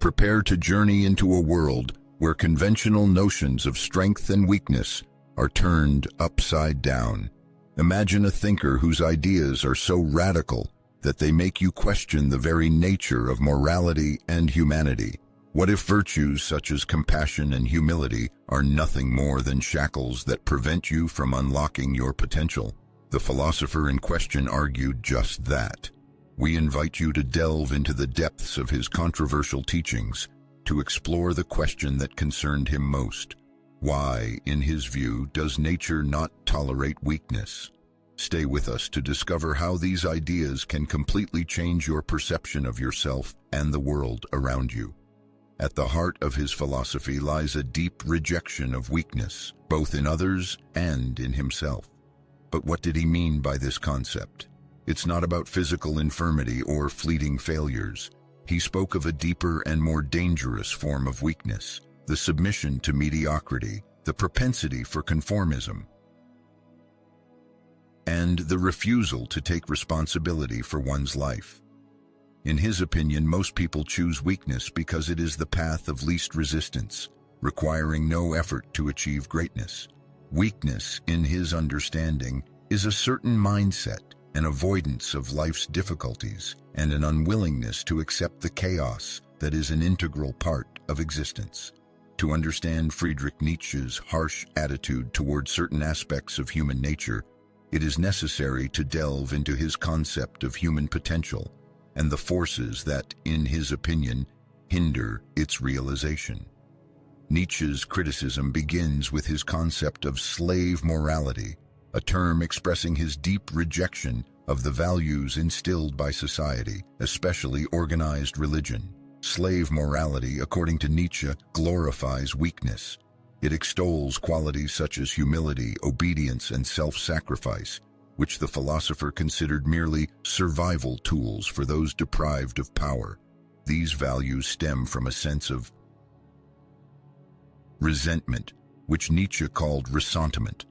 Prepare to journey into a world where conventional notions of strength and weakness are turned upside down. Imagine a thinker whose ideas are so radical that they make you question the very nature of morality and humanity. What if virtues such as compassion and humility are nothing more than shackles that prevent you from unlocking your potential? The philosopher in question argued just that. We invite you to delve into the depths of his controversial teachings to explore the question that concerned him most. Why, in his view, does nature not tolerate weakness? Stay with us to discover how these ideas can completely change your perception of yourself and the world around you. At the heart of his philosophy lies a deep rejection of weakness, both in others and in himself. But what did he mean by this concept? It's not about physical infirmity or fleeting failures. He spoke of a deeper and more dangerous form of weakness, the submission to mediocrity, the propensity for conformism, and the refusal to take responsibility for one's life. In his opinion, most people choose weakness because it is the path of least resistance, requiring no effort to achieve greatness. Weakness, in his understanding, is a certain mindset, an avoidance of life's difficulties, and an unwillingness to accept the chaos that is an integral part of existence. To understand Friedrich Nietzsche's harsh attitude toward certain aspects of human nature, it is necessary to delve into his concept of human potential and the forces that, in his opinion, hinder its realization. Nietzsche's criticism begins with his concept of slave morality, a term expressing his deep rejection of the values instilled by society, especially organized religion. Slave morality, according to Nietzsche, glorifies weakness. It extols qualities such as humility, obedience, and self-sacrifice, which the philosopher considered merely survival tools for those deprived of power. These values stem from a sense of resentment, which Nietzsche called ressentiment.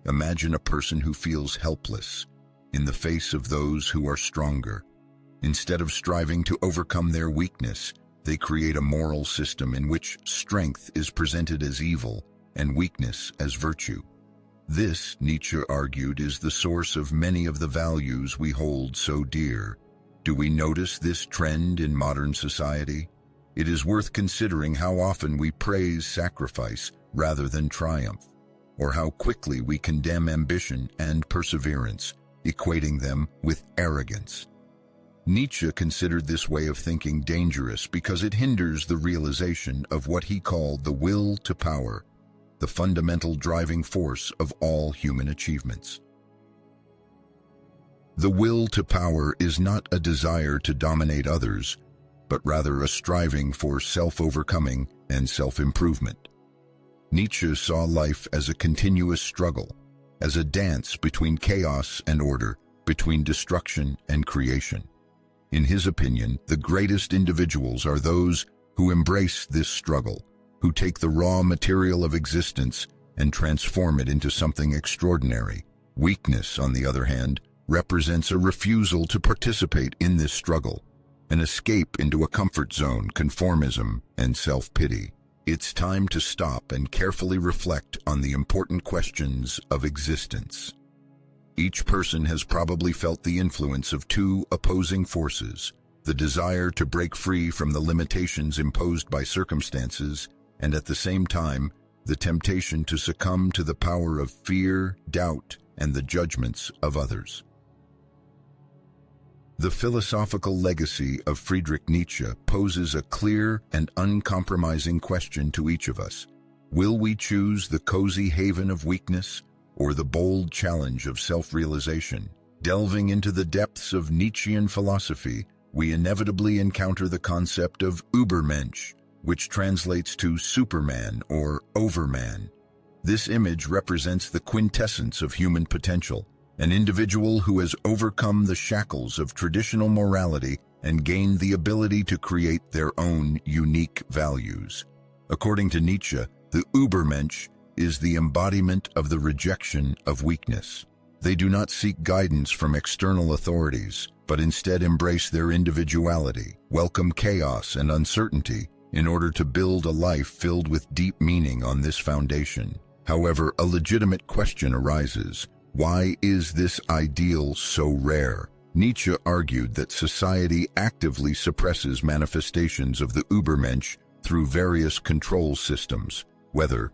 Imagine a person who feels helpless in the face of those who are stronger. Instead of striving to overcome their weakness, they create a moral system in which strength is presented as evil and weakness as virtue. This, Nietzsche argued, is the source of many of the values we hold so dear. Do we notice this trend in modern society? It is worth considering how often we praise sacrifice rather than triumph, or how quickly we condemn ambition and perseverance, equating them with arrogance. Nietzsche considered this way of thinking dangerous because it hinders the realization of what he called the will to power, the fundamental driving force of all human achievements. The will to power is not a desire to dominate others, but rather a striving for self-overcoming and self-improvement. Nietzsche saw life as a continuous struggle, as a dance between chaos and order, between destruction and creation. In his opinion, the greatest individuals are those who embrace this struggle, who take the raw material of existence and transform it into something extraordinary. Weakness, on the other hand, represents a refusal to participate in this struggle, an escape into a comfort zone, conformism, and self-pity. It's time to stop and carefully reflect on the important questions of existence. Each person has probably felt the influence of two opposing forces, the desire to break free from the limitations imposed by circumstances, and at the same time, the temptation to succumb to the power of fear, doubt, and the judgments of others. The philosophical legacy of Friedrich Nietzsche poses a clear and uncompromising question to each of us. Will we choose the cozy haven of weakness or the bold challenge of self-realization? Delving into the depths of Nietzschean philosophy, we inevitably encounter the concept of Übermensch, which translates to Superman or Overman. This image represents the quintessence of human potential, an individual who has overcome the shackles of traditional morality and gained the ability to create their own unique values. According to Nietzsche, the Übermensch is the embodiment of the rejection of weakness. They do not seek guidance from external authorities, but instead embrace their individuality, welcome chaos and uncertainty, in order to build a life filled with deep meaning on this foundation. However, a legitimate question arises: why is this ideal so rare? Nietzsche argued that society actively suppresses manifestations of the Übermensch through various control systems, whether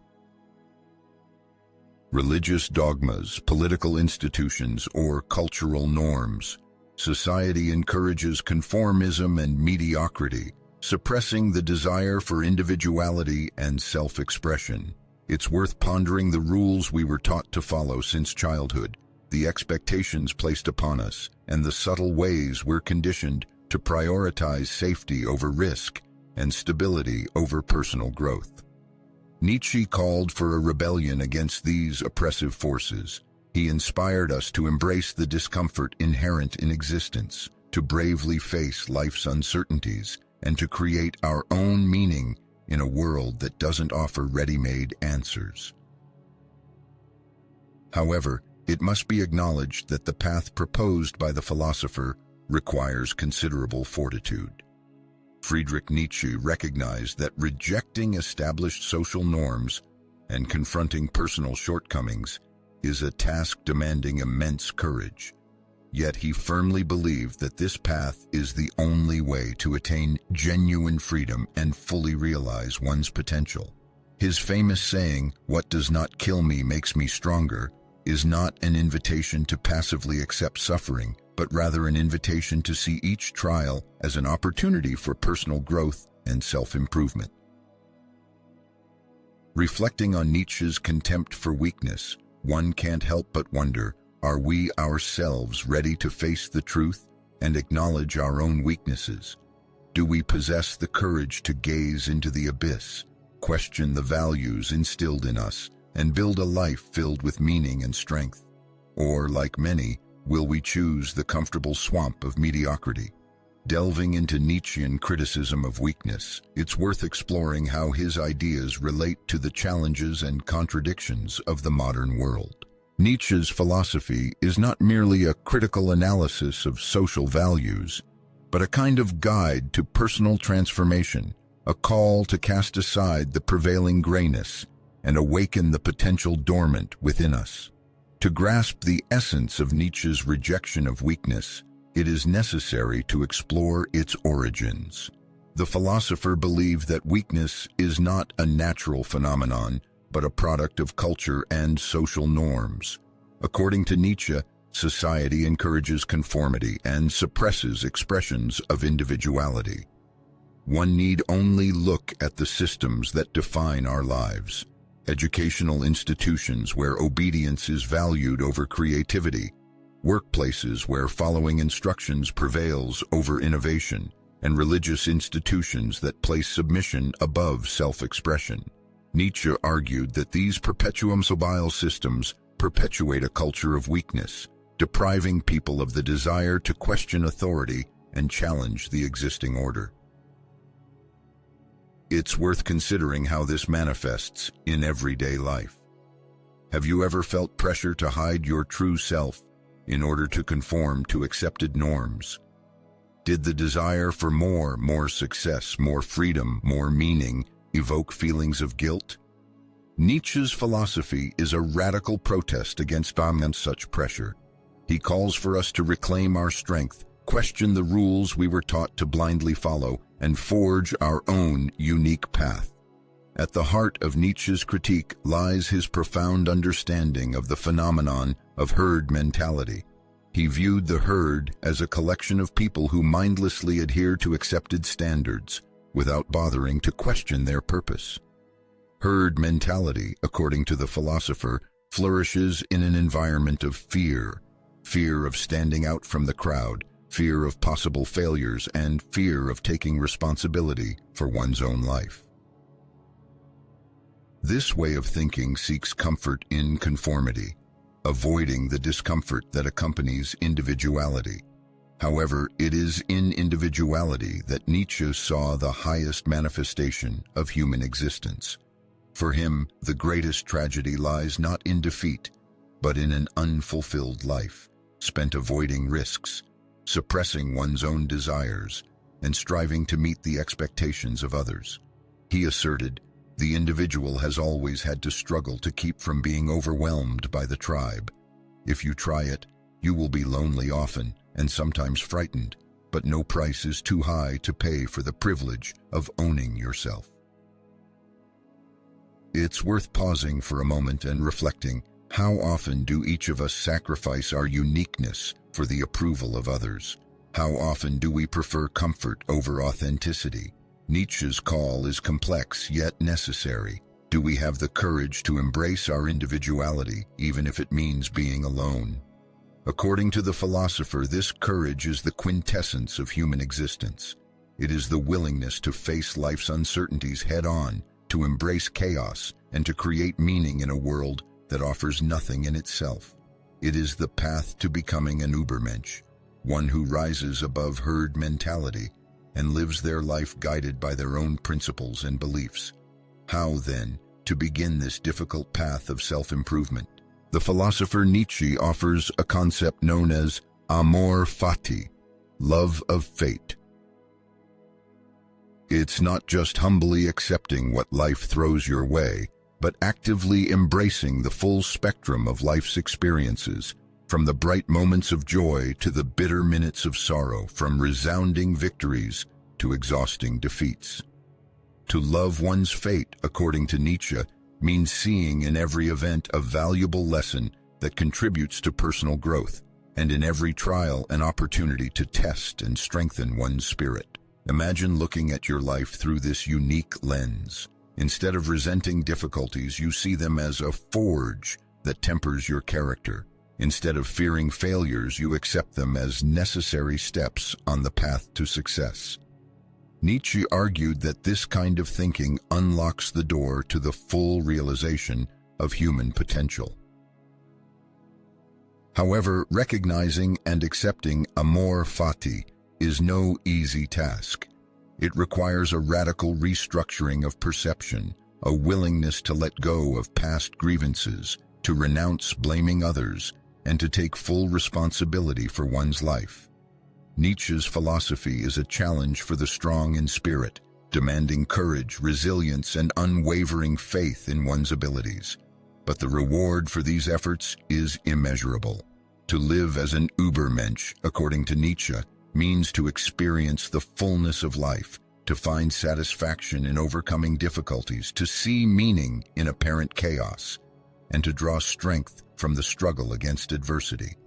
religious dogmas, political institutions, or cultural norms. Society encourages conformism and mediocrity, suppressing the desire for individuality and self-expression. It's worth pondering the rules we were taught to follow since childhood, the expectations placed upon us, and the subtle ways we're conditioned to prioritize safety over risk and stability over personal growth. Nietzsche called for a rebellion against these oppressive forces. He inspired us to embrace the discomfort inherent in existence, to bravely face life's uncertainties, and to create our own meaning in a world that doesn't offer ready-made answers. However, it must be acknowledged that the path proposed by the philosopher requires considerable fortitude. Friedrich Nietzsche recognized that rejecting established social norms and confronting personal shortcomings is a task demanding immense courage. Yet he firmly believed that this path is the only way to attain genuine freedom and fully realize one's potential. His famous saying, "What does not kill me makes me stronger," is not an invitation to passively accept suffering, but rather an invitation to see each trial as an opportunity for personal growth and self-improvement. Reflecting on Nietzsche's contempt for weakness, one can't help but wonder, are we ourselves ready to face the truth and acknowledge our own weaknesses? Do we possess the courage to gaze into the abyss, question the values instilled in us, and build a life filled with meaning and strength? Or, like many, will we choose the comfortable swamp of mediocrity? Delving into Nietzschean criticism of weakness, it's worth exploring how his ideas relate to the challenges and contradictions of the modern world. Nietzsche's philosophy is not merely a critical analysis of social values, but a kind of guide to personal transformation, a call to cast aside the prevailing grayness and awaken the potential dormant within us. To grasp the essence of Nietzsche's rejection of weakness, it is necessary to explore its origins. The philosopher believed that weakness is not a natural phenomenon, but a product of culture and social norms. According to Nietzsche, society encourages conformity and suppresses expressions of individuality. One need only look at the systems that define our lives. Educational institutions where obedience is valued over creativity, workplaces where following instructions prevails over innovation, and religious institutions that place submission above self-expression. Nietzsche argued that these perpetuum mobile systems perpetuate a culture of weakness, depriving people of the desire to question authority and challenge the existing order. It's worth considering how this manifests in everyday life. Have you ever felt pressure to hide your true self in order to conform to accepted norms? Did the desire for more success, more freedom, more meaning evoke feelings of guilt? Nietzsche's philosophy is a radical protest against such pressure. He calls for us to reclaim our strength, question the rules we were taught to blindly follow, and forge our own unique path. At the heart of Nietzsche's critique lies his profound understanding of the phenomenon of herd mentality. He viewed the herd as a collection of people who mindlessly adhere to accepted standards without bothering to question their purpose. Herd mentality, according to the philosopher, flourishes in an environment of fear of standing out from the crowd, fear of possible failures, and fear of taking responsibility for one's own life. This way of thinking seeks comfort in conformity, avoiding the discomfort that accompanies individuality. However, it is in individuality that Nietzsche saw the highest manifestation of human existence. For him, the greatest tragedy lies not in defeat, but in an unfulfilled life, spent avoiding risks, suppressing one's own desires, and striving to meet the expectations of others. He asserted, the individual has always had to struggle to keep from being overwhelmed by the tribe. If you try it, you will be lonely often and sometimes frightened, but no price is too high to pay for the privilege of owning yourself. It's worth pausing for a moment and reflecting, how often do each of us sacrifice our uniqueness for the approval of others? How often do we prefer comfort over authenticity? Nietzsche's call is complex yet necessary. Do we have the courage to embrace our individuality, even if it means being alone? According to the philosopher, this courage is the quintessence of human existence. It is the willingness to face life's uncertainties head-on, to embrace chaos, and to create meaning in a world that offers nothing in itself. It is the path to becoming an Übermensch, one who rises above herd mentality and lives their life guided by their own principles and beliefs. How, then, to begin this difficult path of self-improvement? The philosopher Nietzsche offers a concept known as amor fati, love of fate. It's not just humbly accepting what life throws your way, but actively embracing the full spectrum of life's experiences, from the bright moments of joy to the bitter minutes of sorrow, from resounding victories to exhausting defeats. To love one's fate, according to Nietzsche, means seeing in every event a valuable lesson that contributes to personal growth, and in every trial an opportunity to test and strengthen one's spirit. Imagine looking at your life through this unique lens. Instead of resenting difficulties, you see them as a forge that tempers your character. Instead of fearing failures, you accept them as necessary steps on the path to success. Nietzsche argued that this kind of thinking unlocks the door to the full realization of human potential. However, recognizing and accepting amor fati is no easy task. It requires a radical restructuring of perception, a willingness to let go of past grievances, to renounce blaming others, and to take full responsibility for one's life. Nietzsche's philosophy is a challenge for the strong in spirit, demanding courage, resilience, and unwavering faith in one's abilities. But the reward for these efforts is immeasurable. To live as an Übermensch, according to Nietzsche, means to experience the fullness of life, to find satisfaction in overcoming difficulties, to see meaning in apparent chaos, and to draw strength from the struggle against adversity.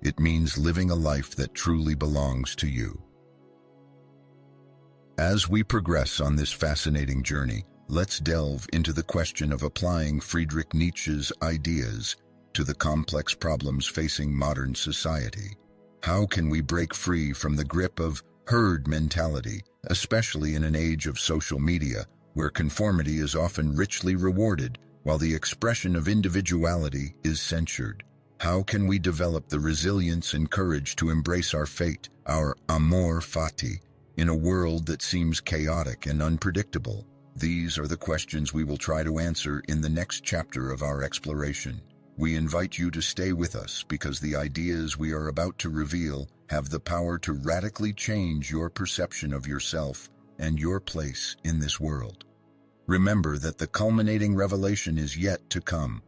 It means living a life that truly belongs to you. As we progress on this fascinating journey, let's delve into the question of applying Friedrich Nietzsche's ideas to the complex problems facing modern society. How can we break free from the grip of herd mentality, especially in an age of social media, where conformity is often richly rewarded, while the expression of individuality is censured? How can we develop the resilience and courage to embrace our fate, our amor fati, in a world that seems chaotic and unpredictable? These are the questions we will try to answer in the next chapter of our exploration. We invite you to stay with us because the ideas we are about to reveal have the power to radically change your perception of yourself and your place in this world. Remember that the culminating revelation is yet to come,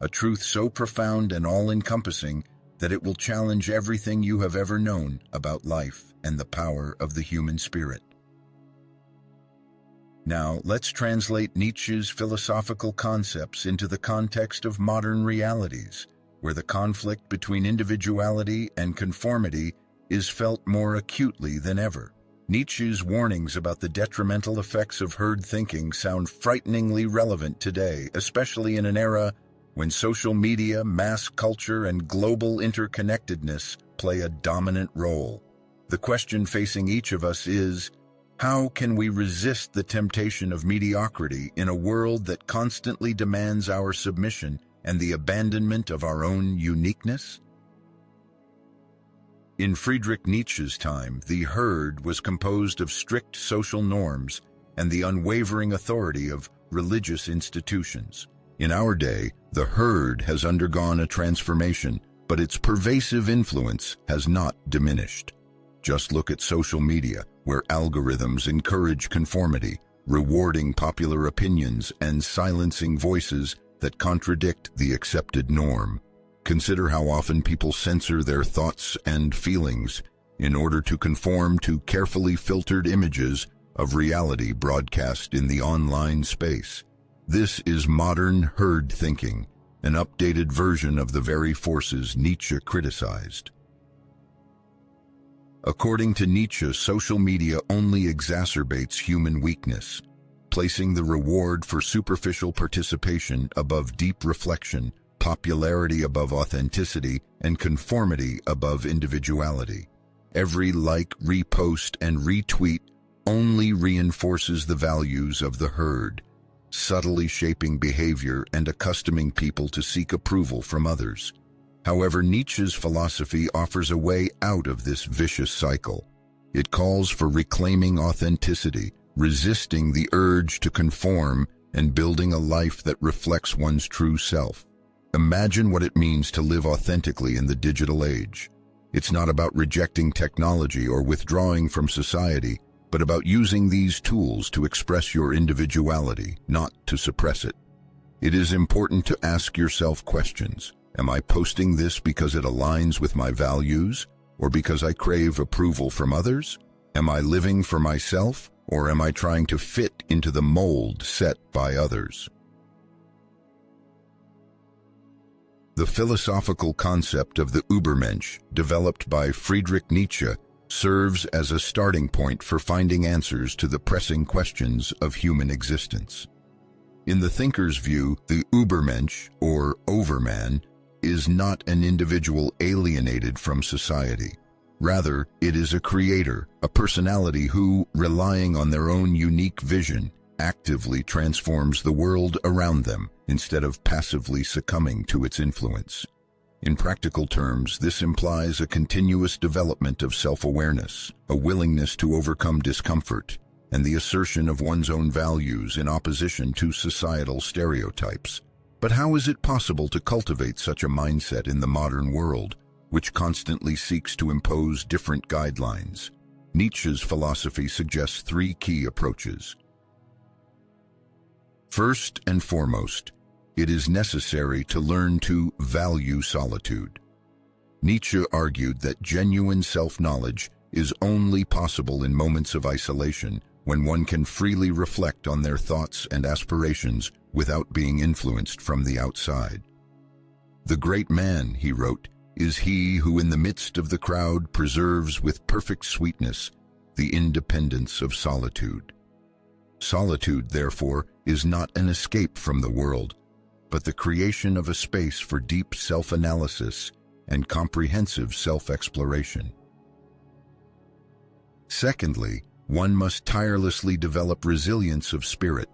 a truth so profound and all-encompassing that it will challenge everything you have ever known about life and the power of the human spirit. Now, let's translate Nietzsche's philosophical concepts into the context of modern realities, where the conflict between individuality and conformity is felt more acutely than ever. Nietzsche's warnings about the detrimental effects of herd thinking sound frighteningly relevant today, especially in an era when social media, mass culture, and global interconnectedness play a dominant role. The question facing each of us is, how can we resist the temptation of mediocrity in a world that constantly demands our submission and the abandonment of our own uniqueness? In Friedrich Nietzsche's time, the herd was composed of strict social norms and the unwavering authority of religious institutions. In our day, the herd has undergone a transformation, but its pervasive influence has not diminished. Just look at social media, where algorithms encourage conformity, rewarding popular opinions and silencing voices that contradict the accepted norm. Consider how often people censor their thoughts and feelings in order to conform to carefully filtered images of reality broadcast in the online space. This is modern herd thinking, an updated version of the very forces Nietzsche criticized. According to Nietzsche, social media only exacerbates human weakness, placing the reward for superficial participation above deep reflection, popularity above authenticity, and conformity above individuality. Every like, repost, and retweet only reinforces the values of the herd, subtly shaping behavior and accustoming people to seek approval from others. However, Nietzsche's philosophy offers a way out of this vicious cycle. It calls for reclaiming authenticity, resisting the urge to conform, and building a life that reflects one's true self. Imagine what it means to live authentically in the digital age. It's not about rejecting technology or withdrawing from society, but about using these tools to express your individuality, not to suppress it. It is important to ask yourself questions. Am I posting this because it aligns with my values, or because I crave approval from others? Am I living for myself, or am I trying to fit into the mold set by others? The philosophical concept of the Übermensch, developed by Friedrich Nietzsche, serves as a starting point for finding answers to the pressing questions of human existence. In the thinker's view, the Übermensch, or overman, is not an individual alienated from society. Rather, it is a creator, a personality who, relying on their own unique vision, actively transforms the world around them instead of passively succumbing to its influence. In practical terms, this implies a continuous development of self-awareness, a willingness to overcome discomfort, and the assertion of one's own values in opposition to societal stereotypes. But how is it possible to cultivate such a mindset in the modern world, which constantly seeks to impose different guidelines? Nietzsche's philosophy suggests three key approaches. First and foremost, it is necessary to learn to value solitude. Nietzsche argued that genuine self-knowledge is only possible in moments of isolation, when one can freely reflect on their thoughts and aspirations without being influenced from the outside. The great man, he wrote, is he who in the midst of the crowd preserves with perfect sweetness the independence of solitude. Solitude, therefore, is not an escape from the world, but the creation of a space for deep self-analysis and comprehensive self-exploration. Secondly, one must tirelessly develop resilience of spirit.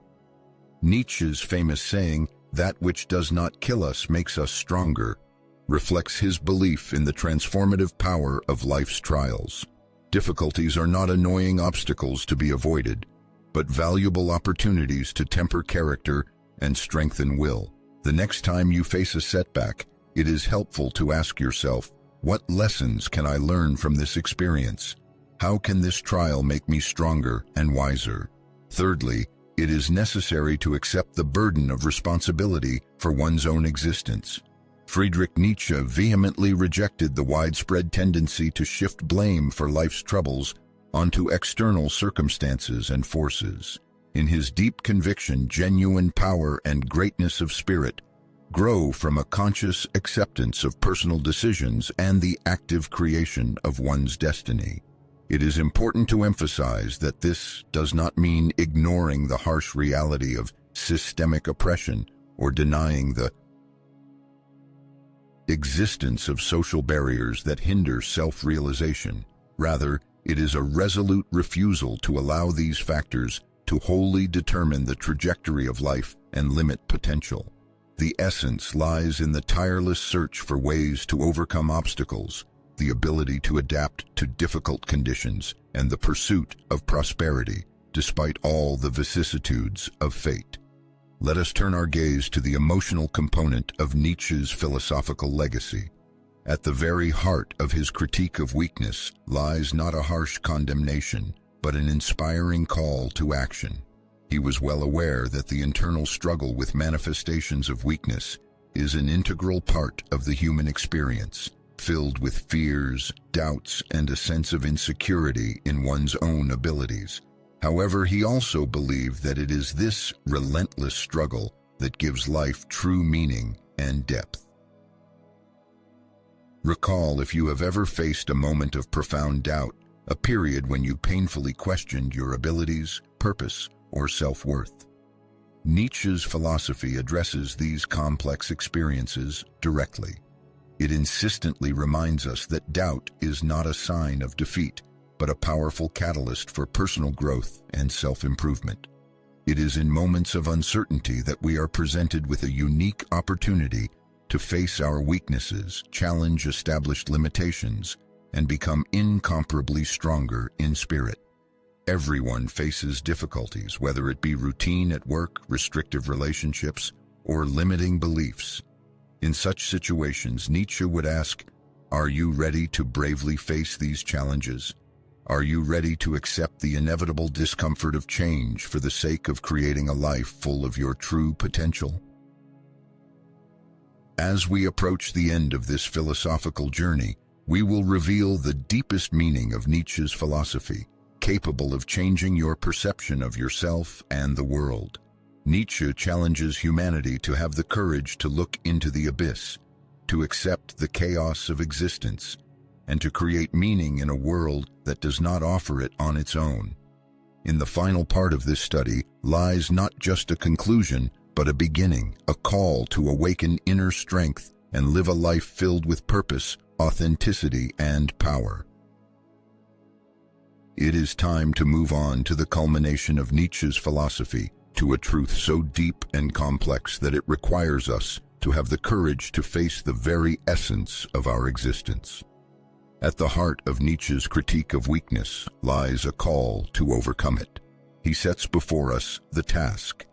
Nietzsche's famous saying, "That which does not kill us makes us stronger," reflects his belief in the transformative power of life's trials. Difficulties are not annoying obstacles to be avoided, but valuable opportunities to temper character and strengthen will. The next time you face a setback, it is helpful to ask yourself, what lessons can I learn from this experience? How can this trial make me stronger and wiser? Thirdly, it is necessary to accept the burden of responsibility for one's own existence. Friedrich Nietzsche vehemently rejected the widespread tendency to shift blame for life's troubles onto external circumstances and forces. In his deep conviction, genuine power and greatness of spirit grow from a conscious acceptance of personal decisions and the active creation of one's destiny. It is important to emphasize that this does not mean ignoring the harsh reality of systemic oppression or denying the existence of social barriers that hinder self-realization. Rather, it is a resolute refusal to allow these factors to wholly determine the trajectory of life and limit potential. The essence lies in the tireless search for ways to overcome obstacles, the ability to adapt to difficult conditions, and the pursuit of prosperity, despite all the vicissitudes of fate. Let us turn our gaze to the emotional component of Nietzsche's philosophical legacy. At the very heart of his critique of weakness lies not a harsh condemnation, but an inspiring call to action. He was well aware that the internal struggle with manifestations of weakness is an integral part of the human experience, filled with fears, doubts, and a sense of insecurity in one's own abilities. However, he also believed that it is this relentless struggle that gives life true meaning and depth. Recall if you have ever faced a moment of profound doubt, a period when you painfully questioned your abilities, purpose, or self-worth. Nietzsche's philosophy addresses these complex experiences directly. It insistently reminds us that doubt is not a sign of defeat, but a powerful catalyst for personal growth and self-improvement. It is in moments of uncertainty that we are presented with a unique opportunity to face our weaknesses, challenge established limitations, and become incomparably stronger in spirit. Everyone faces difficulties, whether it be routine at work, restrictive relationships, or limiting beliefs. In such situations, Nietzsche would ask, are you ready to bravely face these challenges? Are you ready to accept the inevitable discomfort of change for the sake of creating a life full of your true potential? As we approach the end of this philosophical journey, we will reveal the deepest meaning of Nietzsche's philosophy, capable of changing your perception of yourself and the world. Nietzsche challenges humanity to have the courage to look into the abyss, to accept the chaos of existence, and to create meaning in a world that does not offer it on its own. In the final part of this study lies not just a conclusion, but a beginning, a call to awaken inner strength and live a life filled with purpose, authenticity, and power. It is time to move on to the culmination of Nietzsche's philosophy, to a truth so deep and complex that it requires us to have the courage to face the very essence of our existence. At the heart of Nietzsche's critique of weakness lies a call to overcome it. He sets before us the task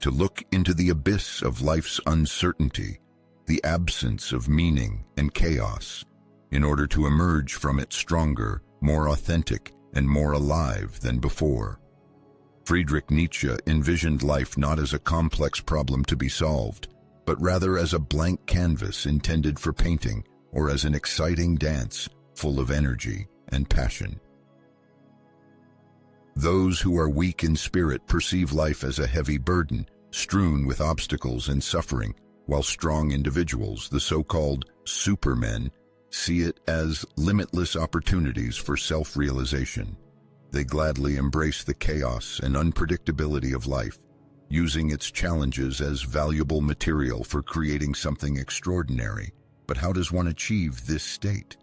to look into the abyss of life's uncertainty, the absence of meaning and chaos, in order to emerge from it stronger, more authentic, and more alive than before. Friedrich Nietzsche envisioned life not as a complex problem to be solved, but rather as a blank canvas intended for painting, or as an exciting dance full of energy and passion. Those who are weak in spirit perceive life as a heavy burden, strewn with obstacles and suffering, while strong individuals, the so-called supermen, see it as limitless opportunities for self-realization. They gladly embrace the chaos and unpredictability of life, using its challenges as valuable material for creating something extraordinary. But how does one achieve this state?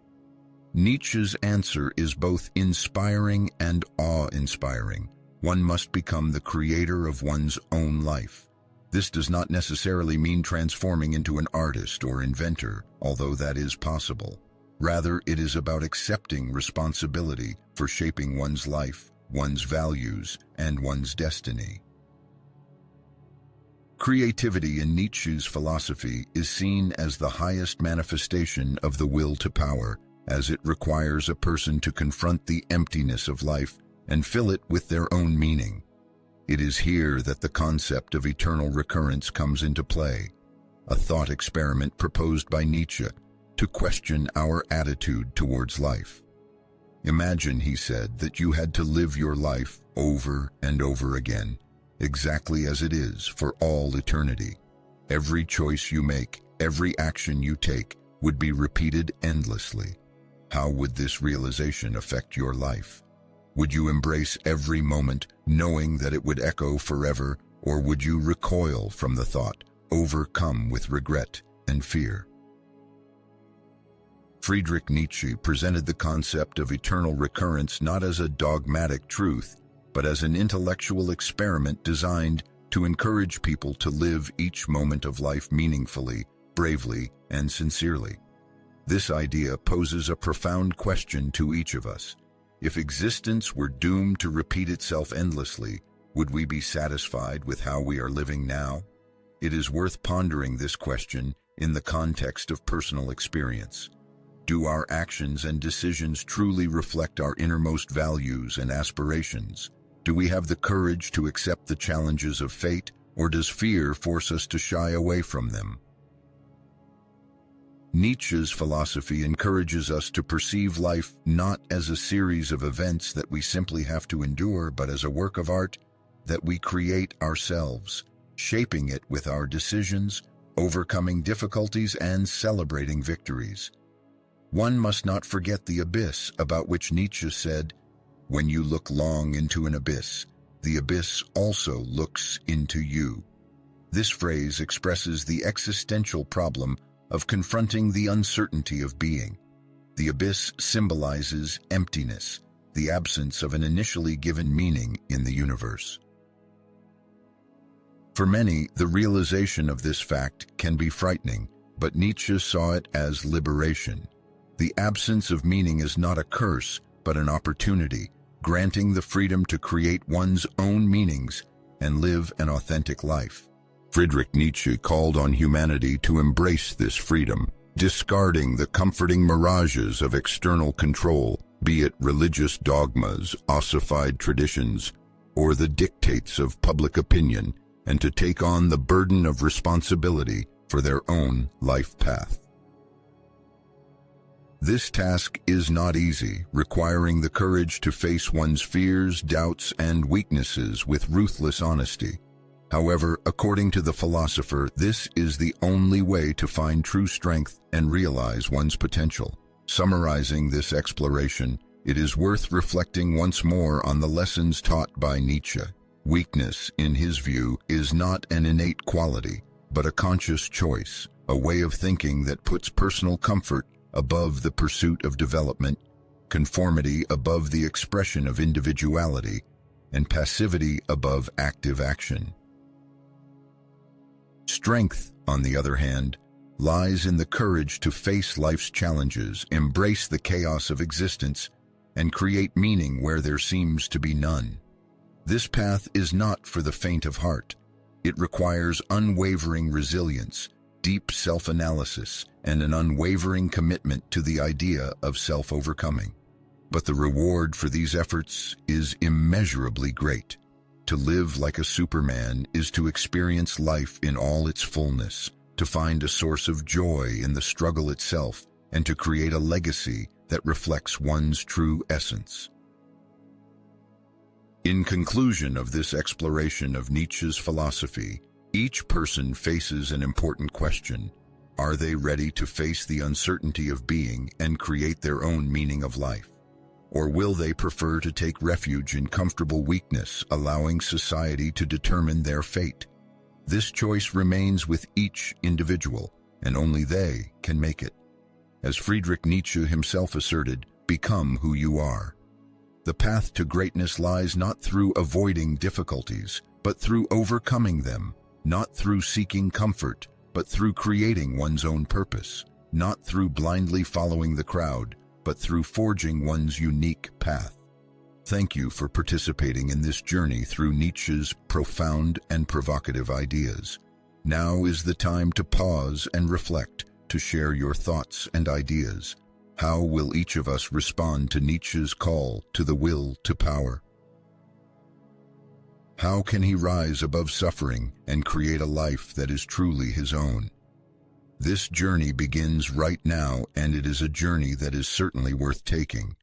Nietzsche's answer is both inspiring and awe-inspiring. One must become the creator of one's own life. This does not necessarily mean transforming into an artist or inventor, although that is possible. Rather, it is about accepting responsibility for shaping one's life, one's values, and one's destiny. Creativity in Nietzsche's philosophy is seen as the highest manifestation of the will to power, as it requires a person to confront the emptiness of life and fill it with their own meaning. It is here that the concept of eternal recurrence comes into play, a thought experiment proposed by Nietzsche to question our attitude towards life. Imagine, he said, that you had to live your life over and over again, exactly as it is for all eternity. Every choice you make, every action you take, would be repeated endlessly. How would this realization affect your life? Would you embrace every moment, knowing that it would echo forever, or would you recoil from the thought, overcome with regret and fear? Friedrich Nietzsche presented the concept of eternal recurrence not as a dogmatic truth, but as an intellectual experiment designed to encourage people to live each moment of life meaningfully, bravely, and sincerely. This idea poses a profound question to each of us. If existence were doomed to repeat itself endlessly, would we be satisfied with how we are living now? It is worth pondering this question in the context of personal experience. Do our actions and decisions truly reflect our innermost values and aspirations? Do we have the courage to accept the challenges of fate, or does fear force us to shy away from them? Nietzsche's philosophy encourages us to perceive life not as a series of events that we simply have to endure, but as a work of art that we create ourselves, shaping it with our decisions, overcoming difficulties, and celebrating victories. One must not forget the abyss, about which Nietzsche said, "When you look long into an abyss, the abyss also looks into you." This phrase expresses the existential problem of confronting the uncertainty of being. The abyss symbolizes emptiness, the absence of an initially given meaning in the universe. For many, the realization of this fact can be frightening, but Nietzsche saw it as liberation. The absence of meaning is not a curse, but an opportunity, granting the freedom to create one's own meanings and live an authentic life. Friedrich Nietzsche called on humanity to embrace this freedom, discarding the comforting mirages of external control, be it religious dogmas, ossified traditions, or the dictates of public opinion, and to take on the burden of responsibility for their own life path. This task is not easy, requiring the courage to face one's fears, doubts, and weaknesses with ruthless honesty. However, according to the philosopher, this is the only way to find true strength and realize one's potential. Summarizing this exploration, it is worth reflecting once more on the lessons taught by Nietzsche. Weakness, in his view, is not an innate quality, but a conscious choice, a way of thinking that puts personal comfort above the pursuit of development, conformity above the expression of individuality, and passivity above active action. Strength, on the other hand, lies in the courage to face life's challenges, embrace the chaos of existence, and create meaning where there seems to be none. This path is not for the faint of heart. It requires unwavering resilience, deep self-analysis, and an unwavering commitment to the idea of self-overcoming. But the reward for these efforts is immeasurably great. To live like a Superman is to experience life in all its fullness, to find a source of joy in the struggle itself, and to create a legacy that reflects one's true essence. In conclusion of this exploration of Nietzsche's philosophy, each person faces an important question. Are they ready to face the uncertainty of being and create their own meaning of life? Or will they prefer to take refuge in comfortable weakness, allowing society to determine their fate? This choice remains with each individual, and only they can make it. As Friedrich Nietzsche himself asserted, "Become who you are." The path to greatness lies not through avoiding difficulties, but through overcoming them, not through seeking comfort, but through creating one's own purpose, not through blindly following the crowd, but through forging one's unique path. Thank you for participating in this journey through Nietzsche's profound and provocative ideas. Now is the time to pause and reflect, to share your thoughts and ideas. How will each of us respond to Nietzsche's call to the will to power? How can he rise above suffering and create a life that is truly his own? This journey begins right now, and it is a journey that is certainly worth taking.